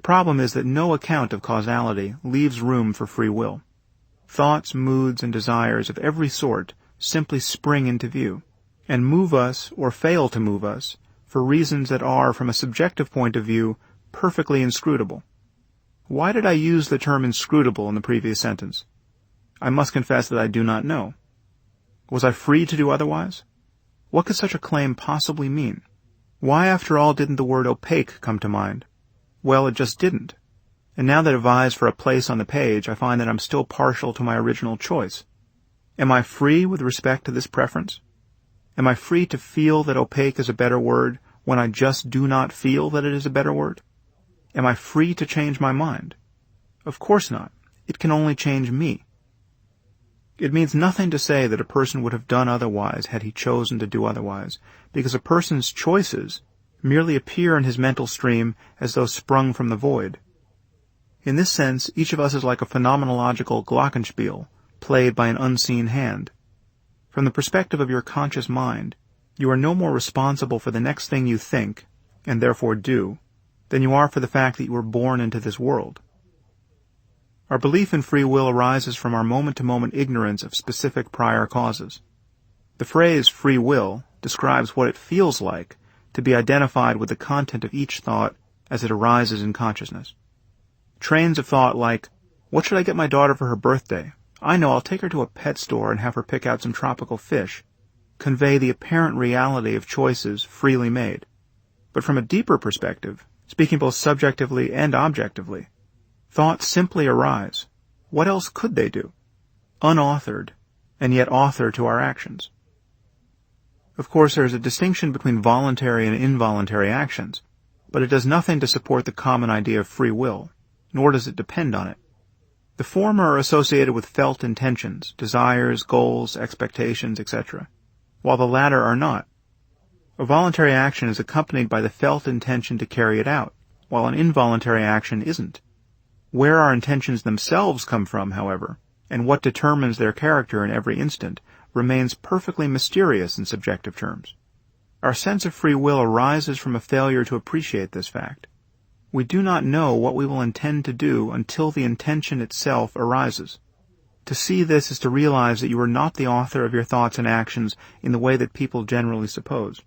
problem is that no account of causality leaves room for free will. Thoughts, moods, and desires of every sort simply spring into view, and move us or fail to move us for reasons that are, from a subjective point of view, perfectly inscrutable. Why did I use the term inscrutable in the previous sentence? I must confess that I do not know. Was I free to do otherwise? What could such a claim possibly mean? Why, after all, didn't the word opaque come to mind? Well, it just didn't. And now that it vies for a place on the page, I find that I'm still partial to my original choice. Am I free with respect to this preference? Am I free to feel that opaque is a better word when I just do not feel that it is a better word? Am I free to change my mind? Of course not. It can only change me. It means nothing to say that a person would have done otherwise had he chosen to do otherwise, because a person's choices merely appear in his mental stream as though sprung from the void. In this sense, each of us is like a phenomenological glockenspiel, played by an unseen hand. From the perspective of your conscious mind, you are no more responsible for the next thing you think, and therefore do, than you are for the fact that you were born into this world. Our belief in free will arises from our moment-to-moment ignorance of specific prior causes. The phrase free will describes what it feels like to be identified with the content of each thought as it arises in consciousness. Trains of thought like, what should I get my daughter for her birthday? I know, I'll take her to a pet store and have her pick out some tropical fish, convey the apparent reality of choices freely made. But from a deeper perspective, speaking both subjectively and objectively, thoughts simply arise. What else could they do? Unauthored, and yet author to our actions. Of course, there is a distinction between voluntary and involuntary actions, but it does nothing to support the common idea of free will, nor does it depend on it. The former are associated with felt intentions, desires, goals, expectations, etc., while the latter are not. A voluntary action is accompanied by the felt intention to carry it out, while an involuntary action isn't. Where our intentions themselves come from, however, and what determines their character in every instant, remains perfectly mysterious in subjective terms. Our sense of free will arises from a failure to appreciate this fact. We do not know what we will intend to do until the intention itself arises. To see this is to realize that you are not the author of your thoughts and actions in the way that people generally suppose.